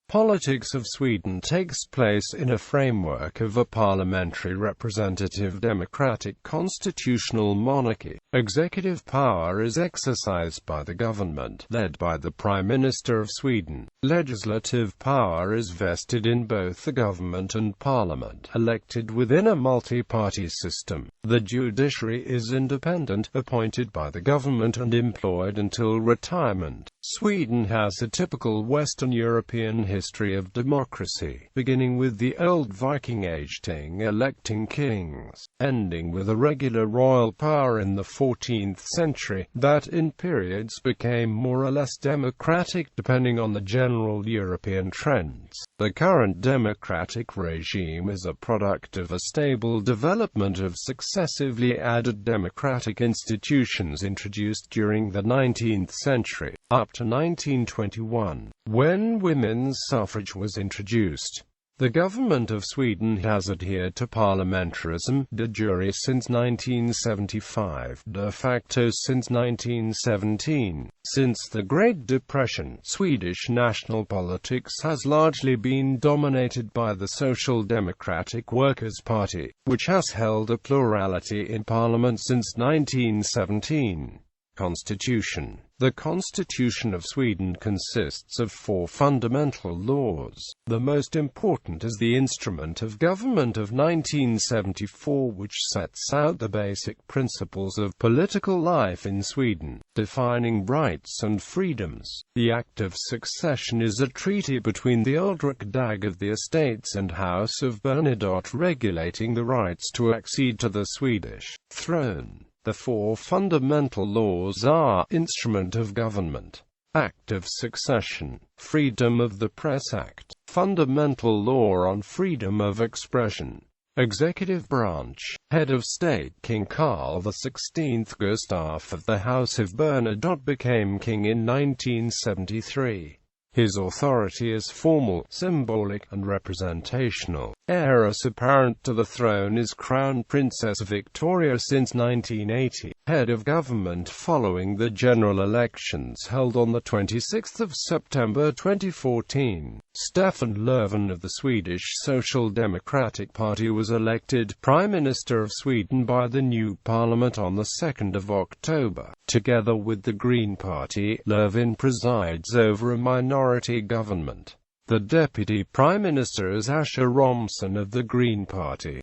Politics of Sweden takes place in a framework of a parliamentary representative democratic constitutional monarchy. Executive power is exercised by the government, led by the Prime Minister of Sweden. Legislative power is vested in both the government and parliament, elected within a multi-party system. The judiciary is independent, appointed by the government and employed until retirement. Sweden has a typical Western European history of democracy, beginning with the old Viking Age king electing kings, ending with a regular royal power in the 14th century, that in periods became more or less democratic depending on the general European trends. The current democratic regime is a product of a stable development of successively added democratic institutions introduced during the 19th century, up to 1921, when women's suffrage was introduced. The government of Sweden has adhered to parliamentarism, de jure since 1975, de facto since 1917. Since the Great Depression, Swedish national politics has largely been dominated by the Social Democratic Workers' Party, which has held a plurality in parliament since 1917. Constitution. The Constitution of Sweden consists of 4 fundamental laws. The most important is the Instrument of Government of 1974, which sets out the basic principles of political life in Sweden, defining rights and freedoms. The Act of Succession is a treaty between the old Riksdag of the Estates and House of Bernadotte regulating the rights to accede to the Swedish throne. The 4 fundamental laws are: Instrument of Government, Act of Succession, Freedom of the Press Act, Fundamental Law on Freedom of Expression. Executive Branch. Head of State King Carl XVI Gustaf of the House of Bernadotte became king in 1973. His authority is formal, symbolic, and representational. Heiress apparent to the throne is Crown Princess Victoria since 1980. Head of government following the general elections held on the 26th of September 2014. Stefan Löfven of the Swedish Social Democratic Party was elected Prime Minister of Sweden by the new parliament on the 2nd of October. Together with the Green Party, Löfven presides over a minority government. The Deputy Prime Minister is Asha Romson of the Green Party.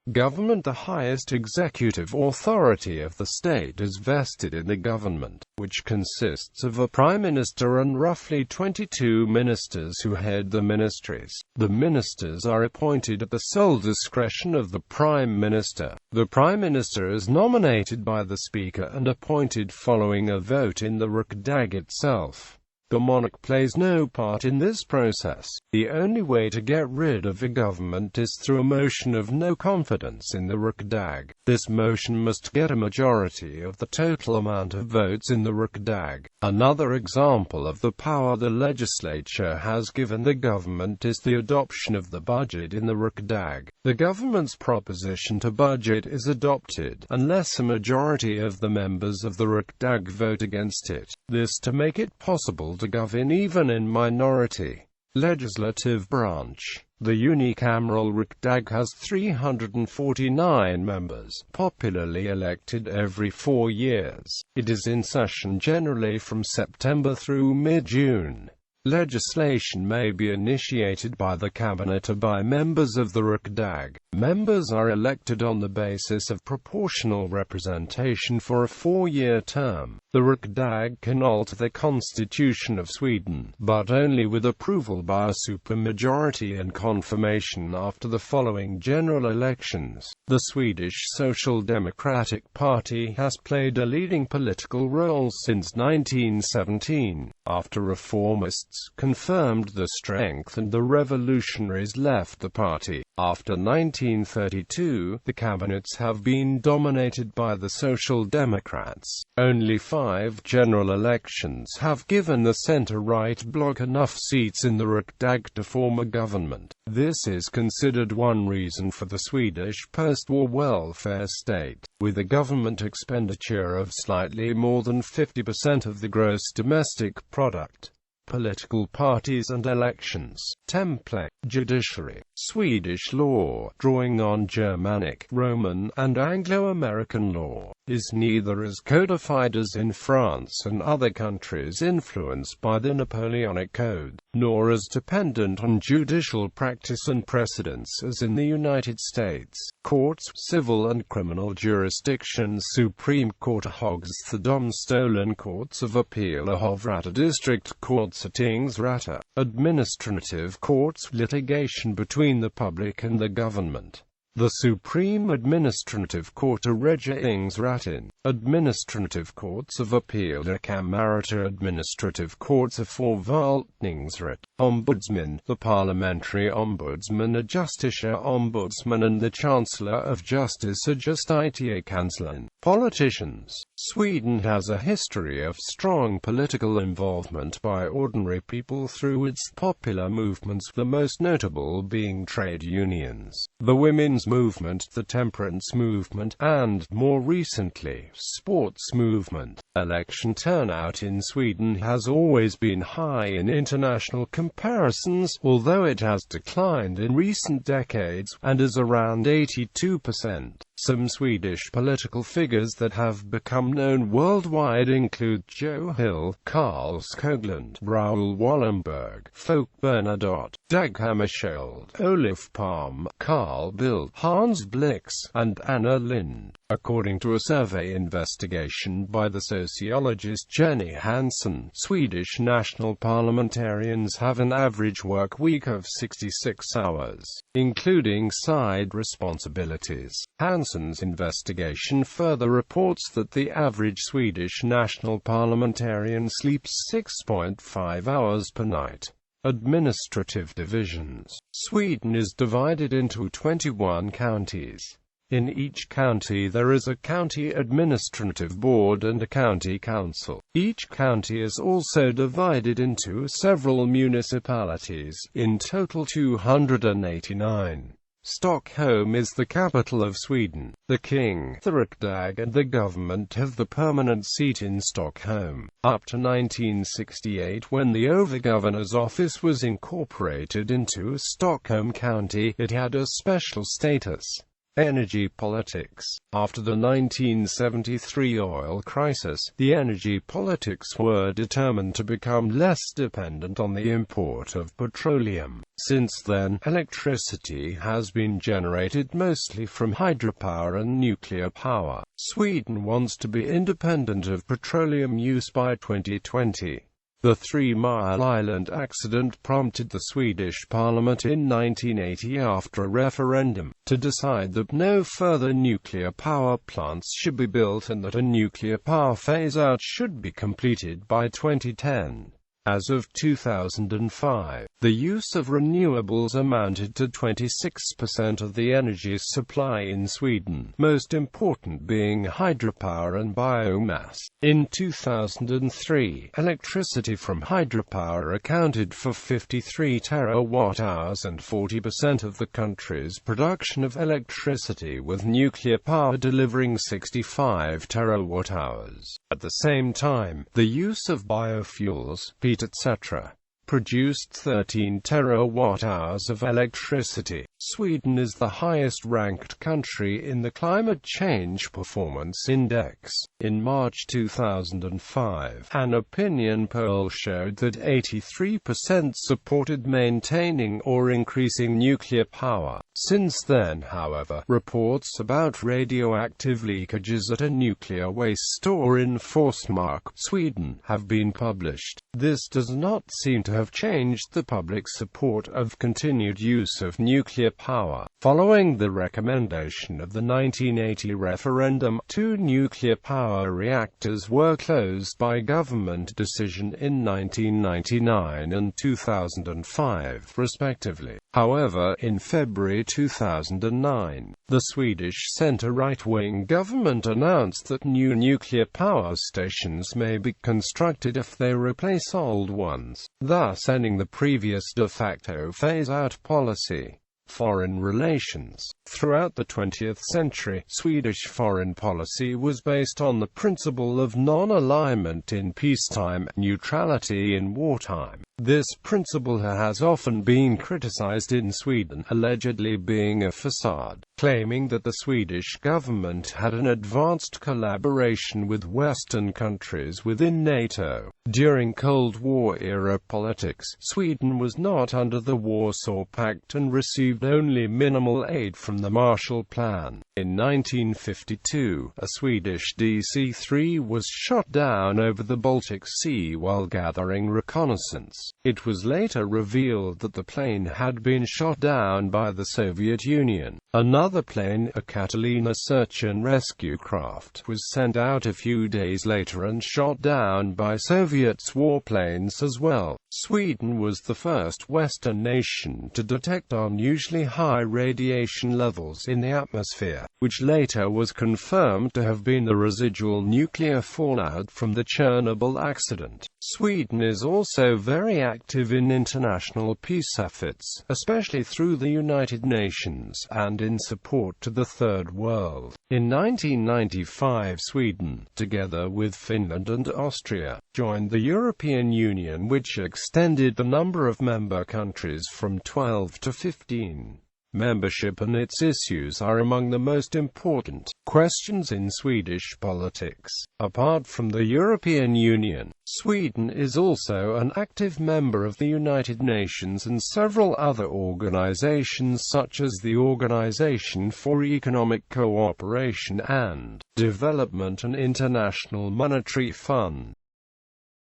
Government. The highest executive authority of the state is vested in the government, which consists of a prime minister and roughly 22 ministers who head the ministries. The ministers are appointed at the sole discretion of the prime minister. The prime minister is nominated by the speaker and appointed following a vote in the Riksdag itself. The monarch plays no part in this process. The only way to get rid of a government is through a motion of no confidence in the Riksdag. This motion must get a majority of the total amount of votes in the Riksdag. Another example of the power the legislature has given the government is the adoption of the budget in the Riksdag. The government's proposition to budget is adopted, unless a majority of the members of the Riksdag vote against it. This to make it possible to govern even in minority. Legislative branch. The unicameral Riksdag has 349 members, popularly elected every 4 years. It is in session generally from September through mid-June. Legislation may be initiated by the cabinet or by members of the Riksdag. Members are elected on the basis of proportional representation for a 4-year term. The Riksdag can alter the Constitution of Sweden, but only with approval by a supermajority and confirmation after the following general elections. The Swedish Social Democratic Party has played a leading political role since 1917. After reformists confirmed the strength and the revolutionaries left the party. After 1932, the cabinets have been dominated by the Social Democrats. Only 5 general elections have given the centre-right bloc enough seats in the Riksdag to form a government. This is considered one reason for the Swedish post-war welfare state, with a government expenditure of slightly more than 50% of the gross domestic product. Political parties and elections. Template. Judiciary. Swedish law, drawing on Germanic, Roman, and Anglo-American law, is neither as codified as in France and other countries influenced by the Napoleonic Code, nor as dependent on judicial practice and precedents as in the United States. Courts, civil and criminal jurisdictions. Supreme Court. Högsta domstolen. Courts of Appeal. Hovrätter. District Courts. Tingsrätter. Administrative courts. Litigation between the public and the government. The Supreme Administrative Court. Regeringsrätten. Administrative Courts of Appeal. Kammarrätter. Administrative Courts. Förvaltningsrätt. Ombudsman. The Parliamentary Ombudsman. A Justitia Ombudsman and the Chancellor of Justice. A Justitiekanslern. Politicians. Sweden has a history of strong political involvement by ordinary people through its popular movements, the most notable being trade unions, the women's movement, the temperance movement, and, more recently, sports movement. Election turnout in Sweden has always been high in international comparisons, although it has declined in recent decades, and is around 82%. Some Swedish political figures that have become known worldwide include Joe Hill, Carl Skoglund, Raoul Wallenberg, Folke Bernadotte, Dag Hammarskjöld, Olof Palme, Carl Bildt, Hans Blix, and Anna Lindh. According to a survey investigation by the sociologist Jenny Hansson, Swedish national parliamentarians have an average work week of 66 hours, including side responsibilities. Hansson's investigation further reports that the average Swedish national parliamentarian sleeps 6.5 hours per night. Administrative divisions. Sweden is divided into 21 counties. In each county there is a county administrative board and a county council. Each county is also divided into several municipalities, in total 289. Stockholm is the capital of Sweden. The king, the riksdag, and the government have the permanent seat in Stockholm. Up to 1968, when the Overgovernor's office was incorporated into Stockholm County, it had a special status. Energy politics. After the 1973 oil crisis, the energy politics were determined to become less dependent on the import of petroleum. Since then, electricity has been generated mostly from hydropower and nuclear power. Sweden wants to be independent of petroleum use by 2020. The 3 Mile Island accident prompted the Swedish parliament in 1980 after a referendum to decide that no further nuclear power plants should be built and that a nuclear power phase-out should be completed by 2010. As of 2005, the use of renewables amounted to 26% of the energy supply in Sweden, most important being hydropower and biomass. In 2003, electricity from hydropower accounted for 53 terawatt-hours and 40% of the country's production of electricity, with nuclear power delivering 65 terawatt-hours. At the same time, the use of biofuels, peat, etc., produced 13 terawatt-hours of electricity. Sweden is the highest-ranked country in the Climate Change Performance Index. In March 2005, an opinion poll showed that 83% supported maintaining or increasing nuclear power. Since then, however, reports about radioactive leakages at a nuclear waste store in Forsmark, Sweden, have been published. This does not seem to have changed the public support of continued use of nuclear power. Following the recommendation of the 1980 referendum, 2 nuclear power reactors were closed by government decision in 1999 and 2005, respectively. However, in February 2009, the Swedish centre-right-wing government announced that new nuclear power stations may be constructed if they replace old ones, thus ending the previous de facto phase-out policy. Foreign relations. Throughout the 20th century, Swedish foreign policy was based on the principle of non-alignment in peacetime, neutrality in wartime. This principle has often been criticized in Sweden, allegedly being a facade, claiming that the Swedish government had an advanced collaboration with Western countries within NATO. During Cold War-era politics, Sweden was not under the Warsaw Pact and received only minimal aid from the Marshall Plan. In 1952, a Swedish DC-3 was shot down over the Baltic Sea while gathering reconnaissance. It was later revealed that the plane had been shot down by the Soviet Union. Another plane, a Catalina search and rescue craft, was sent out a few days later and shot down by Soviet warplanes as well. Sweden was the first Western nation to detect unusually high radiation levels in the atmosphere, which later was confirmed to have been the residual nuclear fallout from the Chernobyl accident. Sweden is also very active in international peace efforts, especially through the United Nations, and in support to the Third World. In 1995, Sweden, together with Finland and Austria, joined the European Union, which extended the number of member countries from 12 to 15. Membership and its issues are among the most important questions in Swedish politics. Apart from the European Union, Sweden is also an active member of the United Nations and several other organizations such as the Organization for Economic Cooperation and Development and International Monetary Fund.